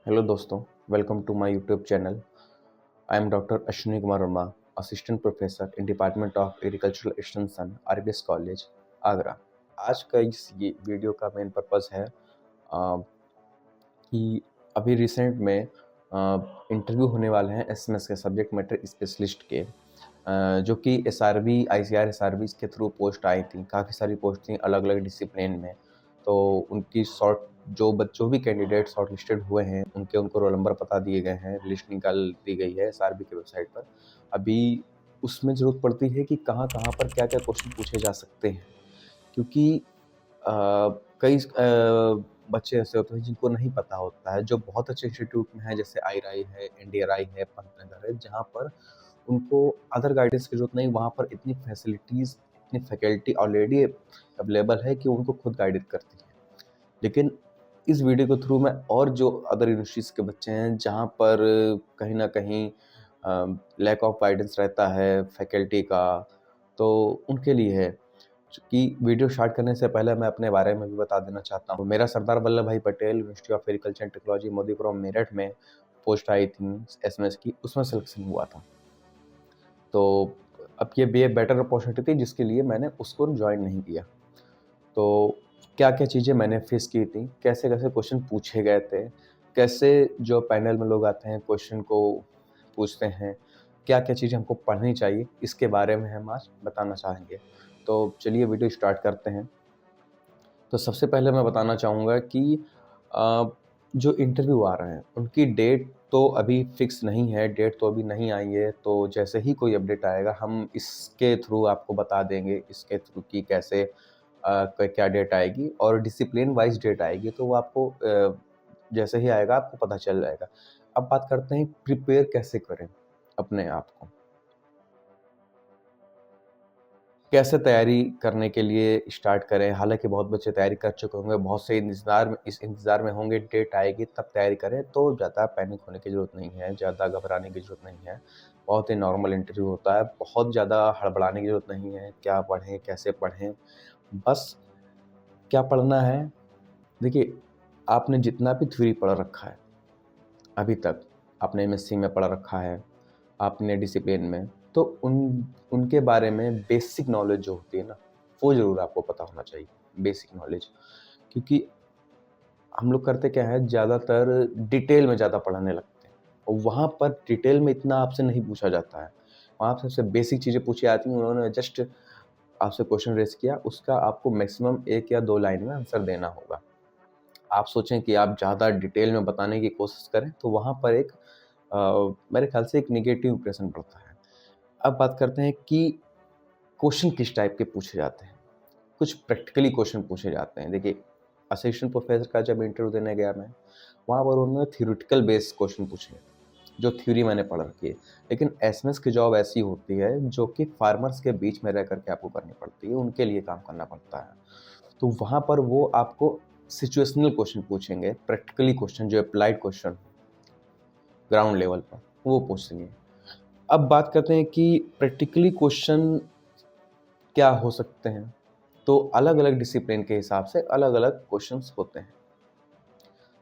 Hello दोस्तों, welcome to my YouTube channel. I am doctor Ashwini Kumar Verma, assistant professor in department of agricultural extension, RBS college, Agra. आज का इस ये video का main purpose है कि अभी रिसेंट में इंटरव्यू होने वाले हैं एसएमएस के सब्जेक्ट मैटर स्पेशलिस्ट के, जो कि एसआरबी, आईसीआर एसआरबी के थ्रू पोस्ट आई थी। काफ़ी सारी पोस्ट थी अलग अलग डिसिप्लिन में। तो उनकी जो भी कैंडिडेट शॉर्ट लिस्टेड हुए हैं उनको रोल नंबर पता दिए गए हैं, लिस्ट निकाल दी गई है एसआरबी के वेबसाइट पर। अभी उसमें ज़रूरत पड़ती है कि कहाँ कहाँ पर क्या क्या क्वेश्चन पूछे जा सकते हैं, क्योंकि कई बच्चे ऐसे होते हैं जिनको नहीं पता होता है, जो बहुत अच्छे इंस्टीट्यूट में है, जैसे आईराई है, एनडीआरआई है, पंतनगर है, जहाँ पर उनको अदर गाइडेंस की जरूरत नहीं। वहाँ पर इतनी फैसिलिटीज़, इतनी फैकल्टी ऑलरेडी अवेलेबल है कि उनको खुद गाइड करती है। लेकिन इस वीडियो के थ्रू मैं और जो अदर यूनिवर्सिटीज़ के बच्चे हैं जहाँ पर कहीं ना कहीं लैक ऑफ गाइडेंस रहता है फैकल्टी का, तो उनके लिए है। कि वीडियो स्टार्ट करने से पहले मैं अपने बारे में भी बता देना चाहता हूँ। मेरा सरदार वल्लभ भाई Patel university of agriculture and technology Modipuram Meerut में पोस्ट आई थी एसएमएस की, उसमें सिलेक्शन हुआ था। तो अब ये बी ए बेटर अपॉर्चुनिटी थी जिसके लिए मैंने उसको ज्वाइन नहीं किया। तो क्या क्या चीज़ें मैंने फेस की थी, कैसे कैसे क्वेश्चन पूछे गए थे, कैसे जो पैनल में लोग आते हैं क्वेश्चन को पूछते हैं, क्या क्या चीज़ें हमको पढ़नी चाहिए, इसके बारे में हम आज बताना चाहेंगे। तो चलिए वीडियो स्टार्ट करते हैं। तो सबसे पहले मैं बताना चाहूँगा कि जो इंटरव्यू आ रहे हैं उनकी डेट तो अभी फिक्स नहीं है, डेट तो अभी नहीं आई है। तो जैसे ही कोई अपडेट आएगा हम इसके थ्रू आपको बता देंगे, इसके थ्रू कि कैसे क्या डेट आएगी और डिसिप्लिन वाइज डेट आएगी, तो वो आपको जैसे ही आएगा आपको पता चल जाएगा। अब बात करते हैं प्रिपेयर कैसे करें अपने आप को, कैसे तैयारी करने के लिए स्टार्ट करें। हालांकि बहुत बच्चे तैयारी कर चुके होंगे, बहुत से इस इंतज़ार में होंगे डेट आएगी तब तैयारी करें। तो ज़्यादा पैनिक होने की ज़रूरत नहीं है, ज़्यादा घबराने की ज़रूरत नहीं है। बहुत ही नॉर्मल इंटरव्यू होता है, बहुत ज़्यादा हड़बड़ाने की ज़रूरत नहीं है। क्या पढ़ें, कैसे पढ़ें, बस क्या पढ़ना है। देखिए, आपने जितना भी थ्योरी पढ़ रखा है अभी तक, आपने एमएससी में पढ़ रखा है, आपने डिसिप्लिन में, तो उनके बारे में बेसिक नॉलेज जो होती है ना, वो ज़रूर आपको पता होना चाहिए, बेसिक नॉलेज। क्योंकि हम लोग करते क्या है, ज़्यादातर डिटेल में ज़्यादा पढ़ने लगते हैं और वहाँ पर डिटेल में इतना आपसे नहीं पूछा जाता है। वहाँ पे सबसे बेसिक चीज़ें पूछी जाती हैं, उन्होंने जस्ट आपसे क्वेश्चन रेज़ किया, उसका आपको मैक्सिमम 1 या 2 लाइन में आंसर देना होगा। आप सोचें कि आप ज़्यादा डिटेल में बताने की कोशिश करें, तो वहाँ पर एक मेरे ख्याल से एक नेगेटिव इंप्रेशन पड़ता है। अब बात करते हैं कि क्वेश्चन किस टाइप के पूछे जाते हैं। कुछ प्रैक्टिकली क्वेश्चन पूछे जाते हैं। देखिए, असिस्टेंट प्रोफेसर का जब इंटरव्यू देने गया मैं, वहाँ पर उन्होंने थ्योरेटिकल बेस्ड क्वेश्चन पूछे, जो थ्योरी मैंने पढ़ रखी है। लेकिन एसएमएस की जॉब ऐसी होती है जो कि फार्मर्स के बीच में रह कर के आपको करनी पड़ती है, उनके लिए काम करना पड़ता है। तो वहाँ पर वो आपको सिचुएशनल क्वेश्चन पूछेंगे, प्रैक्टिकली क्वेश्चन जो अप्लाइड क्वेश्चन ग्राउंड लेवल पर, वो पूछेंगे। अब बात करते हैं कि प्रैक्टिकली क्वेश्चन क्या हो सकते हैं। तो अलग-अलग डिसिप्लिन के हिसाब से अलग-अलग क्वेश्चंस होते हैं।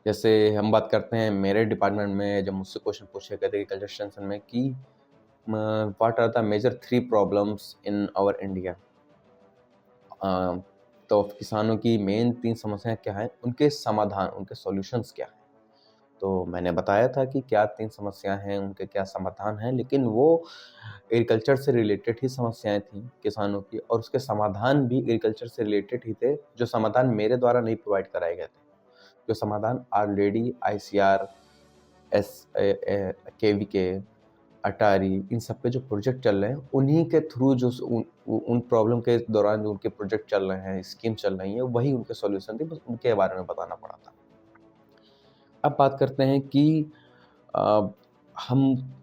जैसे हम बात करते हैं मेरे डिपार्टमेंट में, जब मुझसे क्वेश्चन पूछे गए थे एग्रीकल्चर एक्सटेंशन में कि what are the major 3 problems in our India. तो किसानों की मेन 3 समस्याएँ क्या हैं, उनके समाधान, उनके सॉल्यूशंस क्या हैं। तो मैंने बताया था कि क्या 3 समस्याएँ हैं, उनके क्या समाधान हैं, लेकिन वो एग्रीकल्चर से रिलेटेड ही समस्याएँ थीं किसानों की, और उसके समाधान भी एग्रीकल्चर से रिलेटेड ही थे, जो समाधान मेरे द्वारा नहीं प्रोवाइड कराए गए थे। जो समाधान ऑलरेडी आईसीआर, केवीके, अटारी, इन सब पे जो प्रोजेक्ट चल रहे हैं, उन्हीं के थ्रू जो उन प्रॉब्लम के दौरान जो उनके प्रोजेक्ट चल रहे हैं, स्कीम चल रही है, वही उनके सॉल्यूशन थे, बस उनके बारे में बताना पड़ा था। अब बात करते हैं कि अ, हम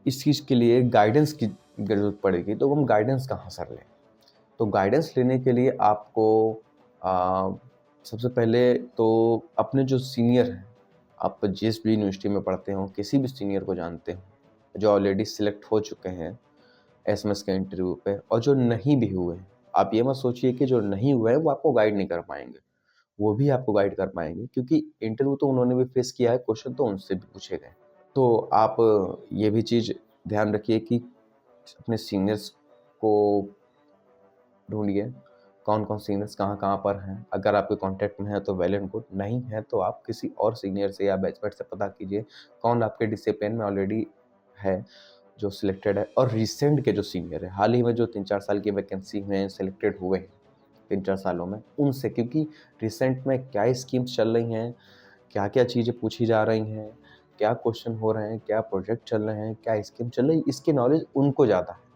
इस चीज़ के लिए गाइडेंस की ज़रूरत पड़ेगी, तो हम गाइडेंस कहाँ से लें? तो गाइडेंस लेने के लिए आपको अ, सबसे पहले तो अपने जो सीनियर हैं, आप जिस भी यूनिवर्सिटी में पढ़ते हो, किसी भी सीनियर को जानते हो, जो ऑलरेडी सिलेक्ट हो चुके हैं एसएमएस के इंटरव्यू पे, और जो नहीं भी हुए हैं। आप ये मत सोचिए कि जो नहीं हुए हैं, वो आपको गाइड नहीं कर पाएँगे। वो भी आपको गाइड कर पाएँगे, क्योंकि इंटरव्यू तो उन्होंने भी फेस किया है, क्वेश्चन तो उनसे भी पूछे गए। तो आप ये भी चीज़ ध्यान रखिए कि अपने सीनियर्स को ढूँढिए, कौन-कौन सीनियर्स कहाँ-कहाँ पर हैं। अगर आपके कॉन्टैक्ट में है तो वेल एंड गुड, नहीं है तो आप किसी और सीनियर से या बैचमेट से पता कीजिए, कौन आपके डिसिप्लिन में ऑलरेडी है, जो सिलेक्टेड है। और रिसेंट के जो सीनियर हैं, हाल ही में जो 3-4 साल की वैकेंसी में सिलेक्टेड हुए हैं, 3-4 सालों में, उनसे, क्योंकि रिसेंट में क्या स्कीम्स चल रही हैं, क्या-क्या चीज़ें पूछी जा रही हैं, क्या क्वेश्चन हो रहे हैं, क्या प्रोजेक्ट चल रहे हैं, क्या स्कीम चल रही है, इसकी नॉलेज उनको ज़्यादा है।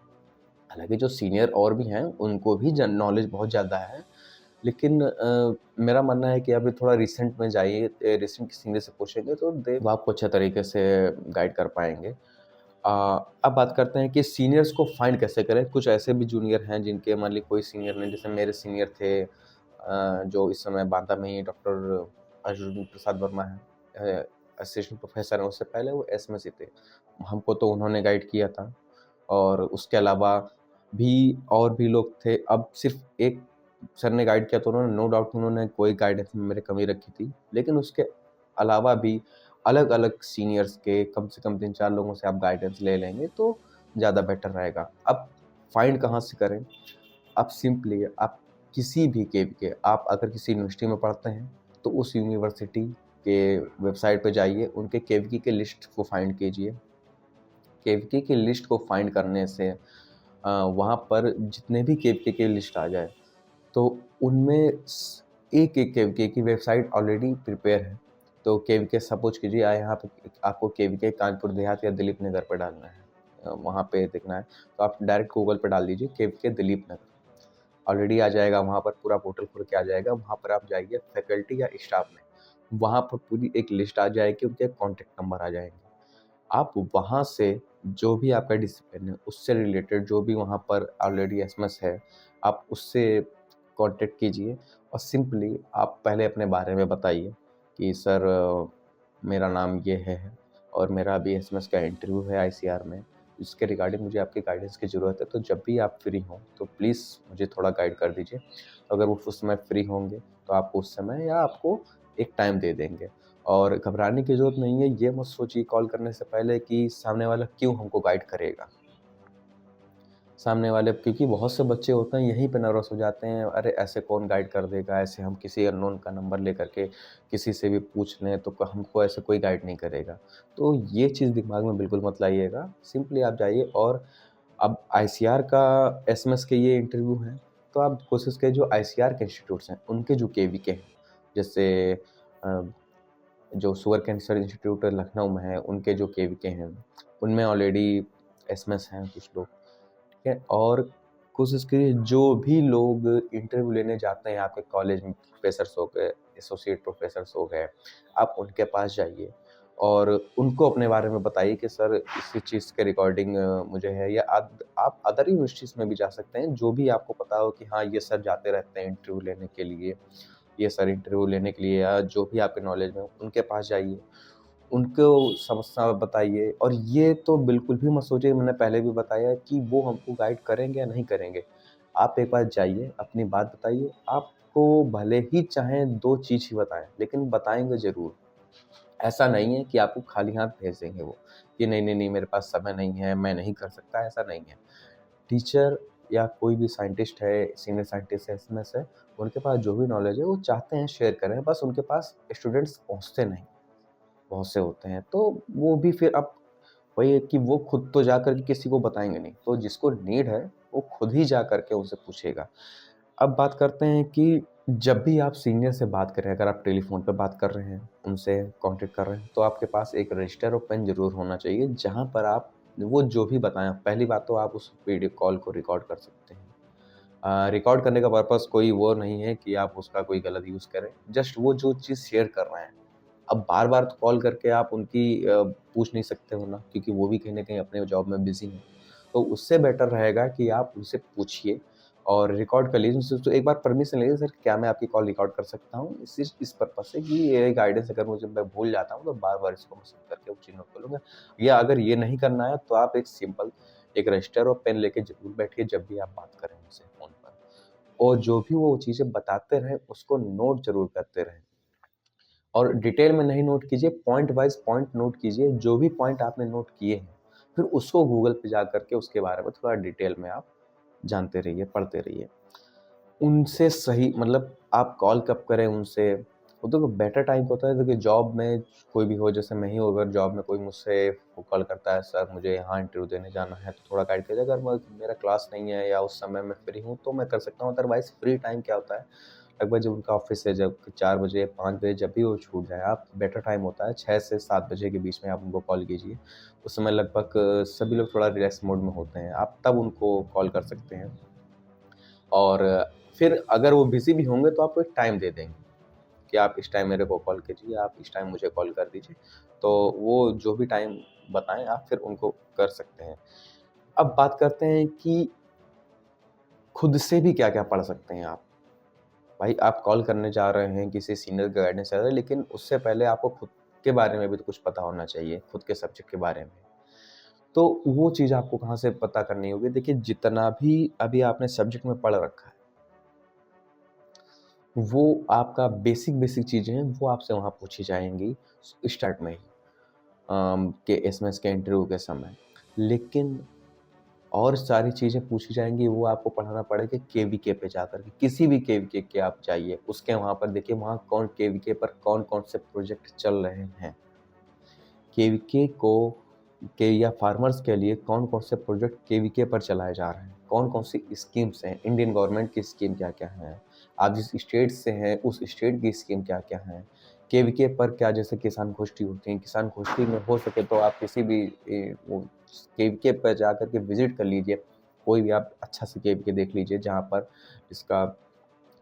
हालाँकि जो सीनियर और भी हैं, उनको भी जन नॉलेज बहुत ज़्यादा है, लेकिन मेरा मानना है कि अभी थोड़ा रिसेंट में जाइए, रिसेंट के सीनियर से पूछेंगे तो वो आपको अच्छे तरीके से गाइड कर पाएँगे। अब बात करते हैं कि सीनियर्स को फाइंड कैसे करें। कुछ ऐसे भी जूनियर हैं जिनके मान ली कोई सीनियर नहीं, जैसे मेरे सीनियर थे जो इस समय बांदा में ही डॉक्टर अर्जुन प्रसाद वर्मा हैं, असिस्टेंट प्रोफेसर हैं, उससे पहले वो एसएमएस थे। हमको तो उन्होंने गाइड किया था, और उसके अलावा भी और भी लोग थे। अब सिर्फ़ एक सर ने गाइड किया तो उन्होंने, नो डाउट उन्होंने कोई गाइडेंस में मेरी कमी रखी थी। लेकिन उसके अलावा भी अलग-अलग सीनियर्स के कम से कम 3-4 लोगों से आप गाइडेंस ले लेंगे तो ज़्यादा बेटर रहेगा। अब फाइंड कहाँ से करें? आप सिंपली आप किसी भी केवी के, आप अगर किसी यूनिवर्सिटी में पढ़ते हैं, तो उस यूनिवर्सिटी के वेबसाइट पे जाइए, उनके केवीके के लिस्ट को फाइंड कीजिए। केवीके की लिस्ट को फाइंड करने से वहाँ पर जितने भी केवीके की लिस्ट आ जाए, तो उनमें एक-एक केवीके की वेबसाइट ऑलरेडी प्रिपेयर है। तो केवीके सपोज़ कीजिए यहाँ पे आपको केवीके कानपुर देहात या दिलीप नगर पे डालना है, वहाँ पे देखना है, तो आप डायरेक्ट गूगल पे डाल दीजिए केवीके दिलीप नगर। ऑलरेडी आ जाएगा, वहाँ पर पूरा पोर्टल खुल के आ जाएगा, वहाँ पर आप जाइए फैकल्टी या स्टाफ में, वहाँ पर पूरी एक लिस्ट आ जाएगी, उनके कॉन्टैक्ट नंबर आ जाएँगे। आप वहाँ से जो भी आपका डिसिप्लिन है, उससे रिलेटेड जो भी वहाँ पर ऑलरेडी एसएमएस है, आप उससे कॉन्टैक्ट कीजिए, और सिंपली आप पहले अपने बारे में बताइए कि सर मेरा नाम ये है, और मेरा अभी एसएमएस का इंटरव्यू है आईसीआर में। इसके रिगार्डिंग मुझे आपकी गाइडेंस की ज़रूरत है, तो जब भी आप फ्री हों, तो प्लीज़ मुझे थोड़ा गाइड कर दीजिए। अगर वो उस समय फ्री होंगे, तो आपको उस समय या आपको एक टाइम दे देंगे। और घबराने की ज़रूरत नहीं है, ये मत सोचिए कॉल करने से पहले कि सामने वाला क्यों हमको गाइड करेगा। सामने वाले, क्योंकि बहुत से बच्चे होते हैं यहीं पे नर्वस हो जाते हैं, अरे ऐसे कौन गाइड कर देगा, ऐसे हम किसी अननोन का नंबर लेकर के किसी से भी पूछ लें तो हमको ऐसे कोई गाइड नहीं करेगा। तो ये चीज़ दिमाग में बिल्कुल मत लाइएगा, सिंपली आप जाइए। और अब आईसीआर का एसएमएस के ये इंटरव्यू हैं, तो आप कोशिश करिए जो आईसीआर के इंस्टीट्यूट्स हैं, उनके जो केवीके हैं, जैसे अ, जो शुगर कैंसर इंस्टीट्यूट लखनऊ में है, उनके जो केवीके हैं, उनमें ऑलरेडी एसएमएस हैं कुछ लोग, ठीक है? और कोशिश करिए जो भी लोग इंटरव्यू लेने जाते हैं आपके कॉलेज में, प्रोफेसर्स हो गए, एसोसिएट प्रोफेसर्स हो गए, आप उनके पास जाइए और उनको अपने बारे में बताइए कि सर इसी चीज़ के रिगार्डिंग मुझे है, या आप अदर यूनिवर्सिटीज़ में भी जा सकते हैं, जो भी आपको पता हो कि हाँ, ये सर जाते रहते हैं इंटरव्यू लेने के लिए, ये सर इंटरव्यू लेने के लिए, या जो भी आपके नॉलेज में हो, उनके पास जाइए। उनको समस्या बताइए, और ये तो बिल्कुल भी मत सोचिए, मैंने पहले भी बताया कि वो हमको गाइड करेंगे या नहीं करेंगे। आप एक बार जाइए, अपनी बात बताइए, आपको भले ही चाहें 2 चीज़ ही बताएँ, लेकिन बताएँगे ज़रूर। ऐसा नहीं है कि आपको खाली हाथ भेज देंगे वो, कि नहीं, नहीं, नहीं मेरे पास समय नहीं है, मैं नहीं कर सकता, ऐसा नहीं है। टीचर या कोई भी साइंटिस्ट है, सीनियर साइंटिस्ट है, एसएमएस है, उनके पास जो भी नॉलेज है वो चाहते हैं शेयर करें, बस उनके पास स्टूडेंट्स पहुँचते नहीं। बहुत से होते हैं, तो वो भी फिर अब वही है कि वो खुद तो जा कर के किसी को बताएँगे नहीं, तो जिसको नीड है, वो खुद ही जा कर के उनसे पूछेगा। अब बात करते हैं कि जब भी आप सीनियर से बात करें, अगर आप टेलीफ़ोन पे बात कर रहे हैं, उनसे कॉन्टैक्ट कर रहे हैं, तो आपके पास एक रजिस्टर और पेन ज़रूर होना चाहिए, जहाँ पर आप वो जो भी बताएँ, पहली बात तो आप उस वीडियो कॉल को रिकॉर्ड कर सकते हैं। रिकॉर्ड करने का पर्पज़ कोई वो नहीं है कि आप उसका कोई गलत यूज़ करें, जस्ट वो जो चीज़ शेयर कर रहे हैं, अब बार-बार तो कॉल करके आप उनकी पूछ नहीं सकते हो ना, क्योंकि वो भी कहीं न कहीं अपने जॉब में बिज़ी हैं। तो उससे बेटर रहेगा कि आप उनसे पूछिए और रिकॉर्ड कर लीजिए, उनसे तो एक बार परमिशन ले लीजिए, सर क्या मैं आपकी कॉल रिकॉर्ड कर सकता हूँ? इस पर्पज़ से कि ये गाइडेंस अगर मैं भूल जाता हूँ तो बार-बार इसको मैं सुन करके वो चीज़ नोट कर लूँगा। या अगर ये नहीं करना है तो आप एक सिंपल एक रजिस्टर और पेन लेके ज़रूर बैठिए जब भी आप बात करें उनसे फ़ोन पर। और जो भी वो चीज़ें बताते रहें उसको नोट ज़रूर करते रहें। और डिटेल में नहीं नोट कीजिए, पॉइंट वाइज़ पॉइंट नोट कीजिए, जो भी पॉइंट आपने नोट किए हैं, फिर उसको गूगल पे जा कर के उसके बारे में थोड़ा डिटेल में आप जानते रहिए, पढ़ते रहिए। उनसे सही मतलब आप कॉल कब करें उनसे, वो तो बेटर टाइम होता है देखिए जॉब में कोई भी हो, जैसे मैं ही हूँ, अगर जॉब में कोई मुझसे कॉल करता है, सर मुझे यहाँ इंटरव्यू देने जाना है तो थोड़ा गाइड कीजिए। अगर मेरा क्लास नहीं है या उस समय मैं फ्री हूँ तो मैं कर सकता हूँ, अदरवाइज़ फ्री टाइम क्या होता है, लगभग जब उनका ऑफिस है, जब 4 बजे 5 बजे जब भी वो छूट जाए, आप बेटर टाइम होता है 6 से 7 बजे के बीच में आप उनको कॉल कीजिए। उस समय लगभग सभी लोग थोड़ा रिलैक्स मोड में होते हैं, आप तब उनको कॉल कर सकते हैं। और फिर अगर वो बिज़ी भी होंगे तो आपको एक टाइम दे देंगे कि आप इस टाइम मेरे को कॉल कीजिए, आप इस टाइम मुझे कॉल कर दीजिए। तो वो जो भी टाइम बताएँ आप फिर उनको कर सकते हैं। अब बात करते हैं कि खुद से भी क्या-क्या पढ़ सकते हैं आप। भाई आप कॉल करने जा रहे हैं, किसी सीनियर का गाइडेंस चाह रहे हैं, लेकिन उससे पहले आपको खुद के बारे में भी तो कुछ पता होना चाहिए, खुद के सब्जेक्ट के बारे में। तो वो चीज़ आपको कहाँ से पता करनी होगी? देखिए जितना भी अभी आपने सब्जेक्ट में पढ़ रखा है, वो आपका बेसिक चीज़ें हैं, वो आपसे वहाँ पूछी जाएँगी स्टार्ट में ही के एसएमएस के इंटरव्यू के समय। लेकिन और सारी चीज़ें पूछी जाएँगी, वो आपको पढ़ना पड़ेगा केवीके पे जाकर के। किसी भी केवीके के आप जाइए, उसके वहाँ पर देखिए वहाँ कौन केवीके पर कौन-कौन से प्रोजेक्ट चल रहे हैं। केवीके को के या फार्मर्स के लिए कौन-कौन से प्रोजेक्ट केवीके पर चलाए जा रहे हैं, कौन-कौन सी स्कीम्स हैं, इंडियन गवर्नमेंट की स्कीम क्या-क्या हैं, आप जिस स्टेट से हैं उस स्टेट की स्कीम क्या-क्या हैं, केवीके पर क्या जैसे किसान गोष्ठी होती है, किसान गोष्ठी में हो सके तो आप किसी भी वो केवीके पर जाकर के विज़िट कर लीजिए, कोई भी आप अच्छा से केवीके देख लीजिए जहाँ पर इसका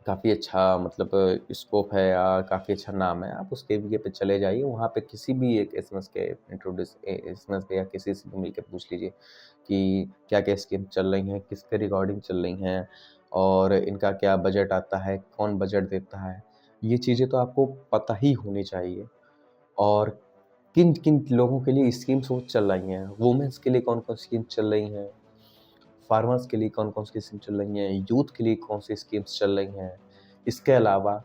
काफ़ी अच्छा मतलब स्कोप है या काफ़ी अच्छा नाम है, आप उस केवीके पे चले जाइए, वहाँ पे किसी भी एक एसएमएस के एसएमएस पे या किसी से भी मिलके पूछ लीजिए कि क्या-क्या स्कीम चल रही हैं, किसके रिगार्डिंग चल रही हैं और इनका क्या बजट आता है, कौन बजट देता है। ये चीज़ें तो आपको पता ही होनी चाहिए और किन-किन लोगों के लिए स्कीम्स वो चल रही हैं, वुमेन्स के लिए कौन-कौन स्कीम चल रही हैं, फार्मर्स के लिए कौन-कौन सी स्कीम चल रही हैं, यूथ के लिए कौन-सी स्कीम्स चल रही हैं। इसके अलावा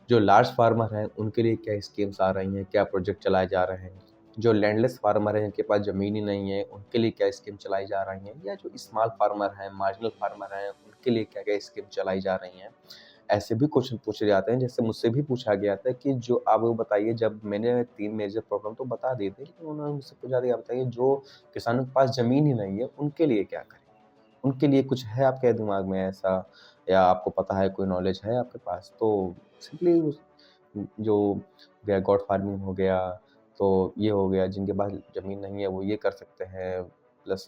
जो लार्ज फार्मर हैं, उनके लिए क्या स्कीम्स आ रही हैं, क्या प्रोजेक्ट चलाए जा रहे हैं। जो लैंडलेस फार्मर हैं, जिनके पास ज़मीन ही नहीं है, उनके लिए क्या स्कीम चलाई जा रही हैं या जो स्मॉल फार्मर हैं, मार्जिनल फार्मर हैं, उनके लिए क्या-क्या स्कीम चलाई जा रही हैं। ऐसे भी क्वेश्चन पूछे जाते हैं, जैसे मुझसे भी पूछा गया था कि जो आप वो बताइए जब मैंने 3 मेजर प्रॉब्लम तो बता दी थी, लेकिन उन्होंने मुझसे पूछा था, "आप बताइए जो किसानों के पास ज़मीन ही नहीं है, उनके लिए क्या करें?" उनके लिए कुछ है आपके दिमाग में ऐसा या आपको पता है कोई नॉलेज है आपके पास? तो सिंपली उस जो गया गॉट फार्मिंग हो गया, तो ये हो गया जिनके पास ज़मीन नहीं है वो ये कर सकते हैं, प्लस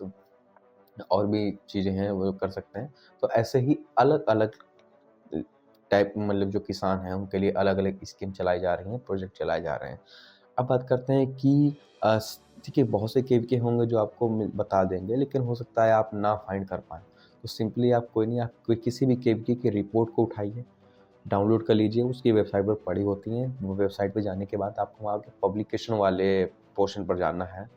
और भी चीज़ें हैं वो कर सकते हैं। तो ऐसे ही अलग-अलग टाइप मतलब जो किसान हैं उनके लिए अलग-अलग स्कीम चलाई जा रही हैं, प्रोजेक्ट चलाए जा रहे हैं। अब बात करते हैं कि देखिए बहुत से केवीके होंगे जो आपको बता देंगे, लेकिन हो सकता है आप ना फाइंड कर पाएँ। तो सिंपली आप कोई नहीं, आप कोई किसी भी केवीके की रिपोर्ट को उठाइए, डाउनलोड कर लीजिए, उसकी वेबसाइट पर पड़ी होती हैं। वो वेबसाइट पे जाने के बाद आपको वहाँ के पब्लिकेशन वाले पोर्शन पर जाना है।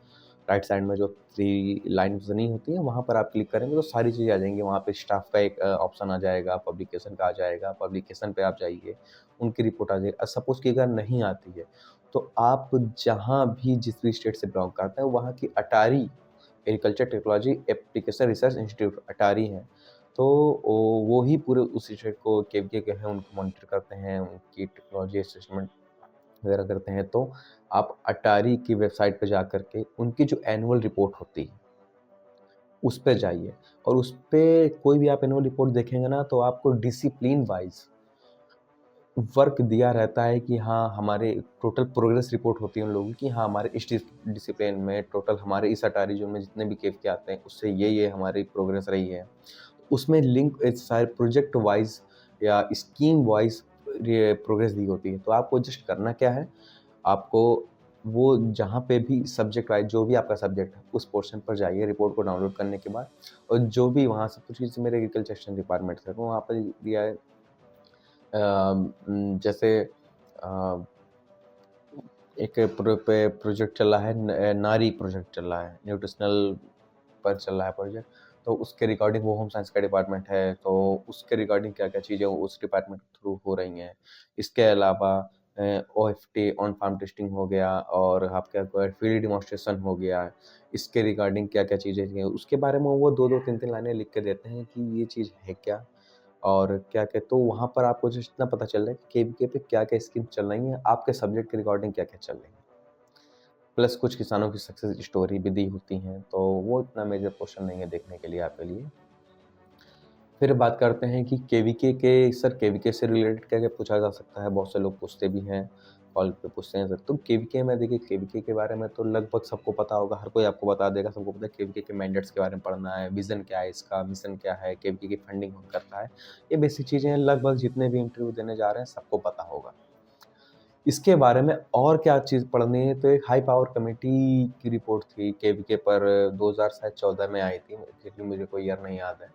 राइट साइड में जो 3 लाइन्स बनी होती हैं, वहाँ पर आप क्लिक करेंगे तो सारी चीज़ें आ जाएँगी। वहाँ पे स्टाफ का एक ऑप्शन आ जाएगा, पब्लिकेशन का आ जाएगा, पब्लिकेशन पे आप जाइए, उनकी रिपोर्ट आ जाएगी। सपोज़ कि अगर नहीं आती है, तो आप जहाँ भी जिस भी स्टेट से बिलॉन्ग करते हैं, वहाँ की ATARI agriculture technology application research institute ATARI है। तो वो ही पूरे उस स्टेट को केवीके के हैं, उनको मॉनिटर करते हैं, उनकी टेक्नोलॉजी असेसमेंट वगैरह करते हैं। तो आप अटारी की वेबसाइट पे जाकर के उनकी जो एनुअल रिपोर्ट होती है, उस पे जाइए और उस पे कोई भी आप एनुअल रिपोर्ट देखेंगे ना, तो आपको डिसिप्लिन वाइज़ वर्क दिया रहता है कि हाँ, हमारे टोटल प्रोग्रेस रिपोर्ट होती है उन लोगों की, हाँ, हमारे इस डिसिप्लिन में टोटल हमारे इस अटारी ज़ोन में जितने भी केवीके आते हैं, उससे ये हमारी प्रोग्रेस रही है। उसमें लिंक सारे प्रोजेक्ट वाइज़ या स्कीम वाइज़ ये प्रोग्रेस दी होती है। तो आपको जस्ट करना क्या है, आपको वो जहाँ पे भी सब्जेक्ट वाइज़ जो भी आपका सब्जेक्ट है, उस पोर्शन पर जाइए रिपोर्ट को डाउनलोड करने के बाद और जो भी वहाँ से कुछ जैसे मेरे एग्रीकल्चर एक्सटेंशन डिपार्टमेंट से, तो वहाँ पे दिया है जैसे अ, एक प्रोजेक्ट चल रहा है नारी प्रोजेक्ट चल रहा है, न्यूट्रिशनल पर चल रहा है प्रोजेक्ट। तो उसके रिगार्डिंग वो होम साइंस का डिपार्टमेंट है, तो उसके रिगार्डिंग क्या-क्या चीज़ें उस डिपार्टमेंट के थ्रू हो रही हैं। इसके अलावा ओएफटी ऑन फार्म टेस्टिंग हो गया और आपका कोई फील्ड डेमोंस्ट्रेशन हो गया। इसके रिगार्डिंग क्या-क्या चीज़ें थी, उसके बारे में वो 2-2 3-3 लाइनें लिख के देते हैं कि ये चीज़ है क्या और क्या-क्या, तो वहाँ पर आपको जो इतना पता चल रहा है कि केवीके पे क्या-क्या स्कीम चल रही हैं, आपके सब्जेक्ट के रिगार्डिंग क्या-क्या चल रही हैं। प्लस कुछ किसानों की सक्सेस स्टोरी भी दी होती हैं, तो वो इतना मेजर क्वेश्चन नहीं है देखने के लिए आपके लिए। फिर बात करते हैं कि केवीके के सर केवीके से रिलेटेड क्या-क्या पूछा जा सकता है, बहुत से लोग पूछते भी हैं, कॉल पे पूछते हैं सर। तो केवीके में देखिए केवीके के बारे में तो लगभग सबको पता होगा, हर कोई आपको बता देगा, सबको पता है केवीके के मैंडेट्स के बारे में पढ़ना है, विज़न क्या है इसका, मिशन क्या है, केवीके की फंडिंग कौन करता है। ये बेसिक चीज़ें हैं, लगभग जितने भी इंटरव्यू देने जा रहे हैं सबको पता होगा। इसके बारे में और क्या चीज़ पढ़नी है, तो एक हाई पावर कमेटी की रिपोर्ट थी केवीके पर 2014 में आई थी, एग्ज़ैक्टली मुझे कोई ईयर नहीं याद है।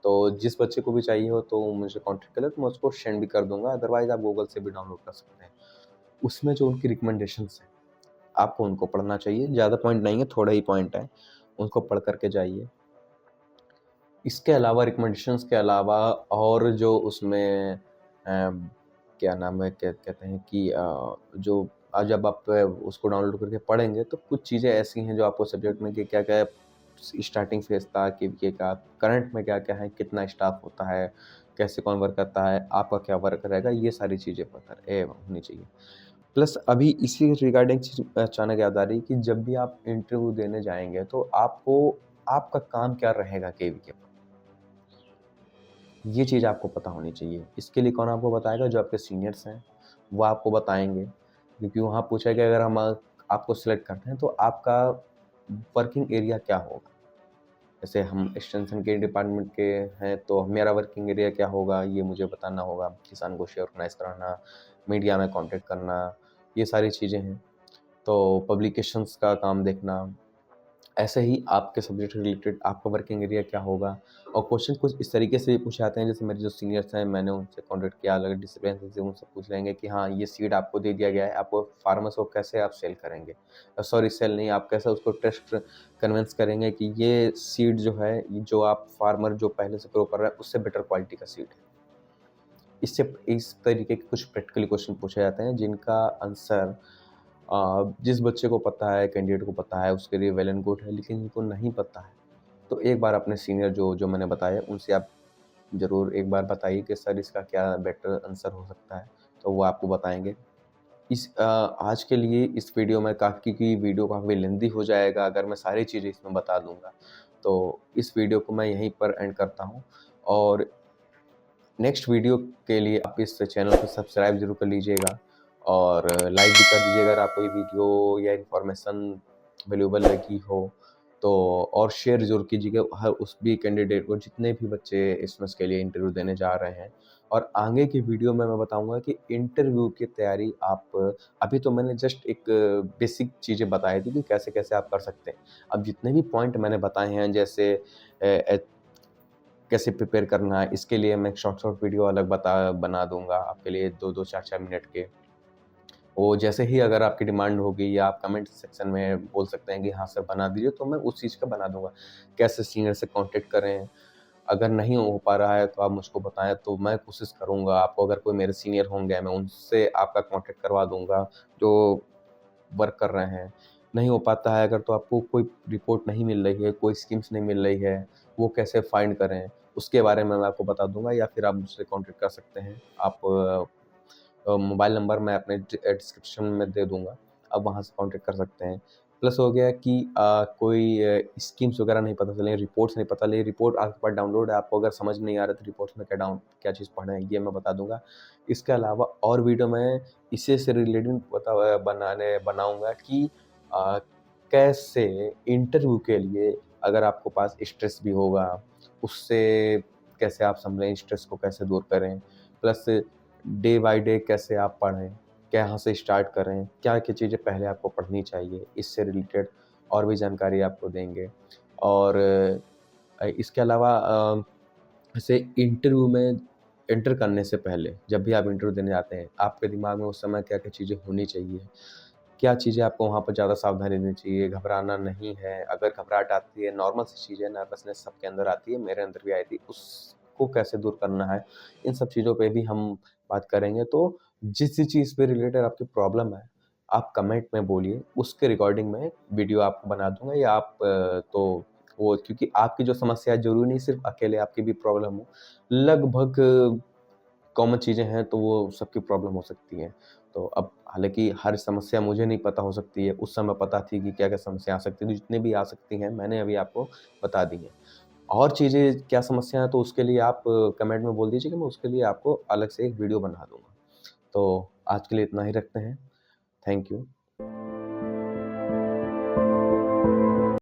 तो जिस बच्चे को भी चाहिए हो तो मुझे कॉन्टैक्ट करें, तो मैं उसको सेंड भी कर दूँगा, अदरवाइज़ आप गूगल से भी डाउनलोड कर सकते हैं। उसमें जो उनकी रिकमेंडेशंस हैं, आपको उनको पढ़ना चाहिए, ज़्यादा पॉइंट नहीं है, थोड़ा ही पॉइंट है, उनको पढ़ कर के जाइए। इसके अलावा रिकमेंडेशंस के अलावा और जो उसमें क्या नाम है, क्या कहते हैं कि जो जब आप उसको डाउनलोड करके पढ़ेंगे तो कुछ चीज़ें ऐसी हैं जो आपको सब्जेक्ट में कि क्या-क्या स्टार्टिंग फेज़ था केवीके का, करंट में क्या-क्या है, कितना स्टाफ होता है, कैसे कौन वर्क करता है, आपका क्या वर्क रहेगा, ये सारी चीज़ें पता होनी चाहिए। प्लस अभी इसी रिगार्डिंग चीज़ अचानक याद आ रही कि जब भी आप इंटरव्यू देने जाएँगे तो आपको आपका काम क्या रहेगा केवीके पर। ये चीज़ आपको पता होनी चाहिए। इसके लिए कौन आपको बताएगा? जो आपके सीनियर्स हैं, वो आपको बताएँगे। क्योंकि वहाँ पूछा गया अगर हम आपको सिलेक्ट करते हैं तो आपका वर्किंग एरिया क्या होगा? जैसे हम एक्सटेंशन के डिपार्टमेंट के हैं तो मेरा वर्किंग एरिया क्या होगा ये मुझे बताना होगा। किसान गोष्ठी ऑर्गेनाइज़ कराना, मीडिया में कॉन्टैक्ट करना, ये सारी चीज़ें हैं। तो पब्लिकेशंस का काम देखना, ऐसे ही आपके सब्जेक्ट रिलेटेड आपका वर्किंग एरिया क्या होगा और क्वेश्चन कुछ इस तरीके से भी पूछे जाते हैं, जैसे मेरे जो सीनियर्स हैं मैंने उनसे कॉन्टैक्ट किया, अलग डिसिप्लिन से उनसे पूछ लेंगे कि हाँ ये सीड आपको दे दिया गया है, आपको फार्मर्स को कैसे आप सेल करेंगे, सॉरी सेल नहीं, आप कैसे उसको ट्रस्ट कन्विंस करेंगे कि ये सीड जो है जो आप फार्मर जो पहले से ग्रो कर रहा है उससे बेटर क्वालिटी का सीड है। इससे इस तरीके के कुछ प्रैक्टिकली क्वेश्चन पूछे जाते हैं जिनका आंसर जिस बच्चे को पता है, कैंडिडेट को पता है, उसके लिए वेल एंड गुड है, लेकिन जिनको नहीं पता है, तो एक बार अपने सीनियर जो जो मैंने बताया, उनसे आप ज़रूर एक बार बताइए कि सर इसका क्या बेटर आंसर हो सकता है, तो वो आपको बताएँगे। आज के लिए इस वीडियो में काफ़ी की वीडियो काफ़ी लेंदी हो जाएगा अगर मैं सारी चीज़ें इसमें बता दूँगा, तो इस वीडियो को मैं यहीं पर एंड करता हूँ और नेक्स्ट वीडियो के लिए आप इस चैनल को सब्सक्राइब ज़रूर कर लीजिएगा और लाइक भी कर दीजिएगा अगर आपको ये वीडियो या इन्फॉर्मेशन वैल्यूएबल लगी हो तो, और शेयर ज़रूर कीजिएगा हर उस भी कैंडिडेट को जितने भी बच्चे इसमें के लिए इंटरव्यू देने जा रहे हैं। और आगे की वीडियो में मैं बताऊंगा कि इंटरव्यू की तैयारी आप, अभी तो मैंने जस्ट एक बेसिक चीज़ें बताई थी कि कैसे कैसे आप कर सकते हैं। अब जितने भी पॉइंट मैंने बताए हैं जैसे कैसे प्रिपेयर करना है, इसके लिए मैं एक शॉर्ट वीडियो अलग बना दूँगा आपके लिए 2-2 4-4 मिनट के। वो जैसे ही अगर आपकी डिमांड होगी या आप कमेंट सेक्शन में बोल सकते हैं कि हाँ सर बना दीजिए, तो मैं उस चीज़ का बना दूँगा। कैसे सीनियर से कॉन्टैक्ट करें, अगर नहीं हो पा रहा है तो आप मुझको बताएँ तो मैं कोशिश करूँगा आपको, अगर कोई मेरे सीनियर होंगे मैं उनसे आपका कॉन्टैक्ट करवा दूँगा, जो वर्क कर रहे हैं। नहीं हो पाता है अगर तो आपको कोई रिपोर्ट नहीं मिल रही है, कोई स्कीम्स नहीं मिल रही है, वो कैसे फाइंड करें, उसके बारे में मैं आपको बता दूँगा या फिर आप मुझसे कॉन्टैक्ट कर सकते हैं। आप मोबाइल नंबर मैं अपने डिस्क्रिप्शन में दे दूँगा, आप वहाँ से कॉन्टैक्ट कर सकते हैं। प्लस हो गया कि कोई स्कीम्स वगैरह नहीं पता चले, रिपोर्ट्स नहीं पता चले, रिपोर्ट आपके पास डाउनलोड है, आपको अगर समझ नहीं आ रहा तो रिपोर्ट्स में क्या चीज़ पढ़ें, ये मैं बता दूँगा। इसके अलावा और वीडियो मैं इसी से रिलेटेड बनाऊँगा कि अ, कैसे इंटरव्यू के लिए अगर आपको पास स्ट्रेस भी होगा, उससे कैसे आप सँभलें, स्ट्रेस को कैसे दूर करें, प्लस डे बाय डे कैसे आप पढ़ें, कहाँ से स्टार्ट करें, क्या-क्या चीज़ें पहले आपको पढ़नी चाहिए, इससे रिलेटेड और भी जानकारी आपको देंगे। और इसके अलावा जैसे इंटरव्यू में एंटर करने से पहले, जब भी आप इंटरव्यू देने जाते हैं, आपके दिमाग में उस समय क्या-क्या चीज़ें होनी चाहिए। क्या चीज़ें आपको वहाँ पर ज़्यादा सावधानी देनी चाहिए, घबराना नहीं है, अगर घबराहट आती है, नॉर्मल सी चीज़ है, नर्वसनेस सबके अंदर आती है, मेरे अंदर भी आई थी, उसको कैसे दूर करना है, इन सब चीज़ों पे भी हम बात करेंगे। तो जिस चीज़ पे रिलेटेड आपकी प्रॉब्लम है, आप कमेंट में बोलिए, उसके रिकॉर्डिंग मैं वीडियो आपको बना दूँगा, या आप तो वो, क्योंकि आपकी जो समस्या है ज़रूरी नहीं सिर्फ़ अकेले आपकी भी प्रॉब्लम हो, लगभग कॉमन चीज़ें हैं, तो वो सबकी प्रॉब्लम हो सकती है। तो अब हालाँकि हर समस्या मुझे नहीं पता हो सकती है, उस समय पता थी कि क्या-क्या समस्या आ सकती थी, जितनी भी आ सकती हैं, मैंने अभी आपको बता दी हैं। और चीज़ें क्या समस्या है, तो उसके लिए आप कमेंट में बोल दीजिएगा, मैं उसके लिए आपको अलग से एक वीडियो बना दूँगा। तो आज के लिए इतना ही रखते हैं। Thank you.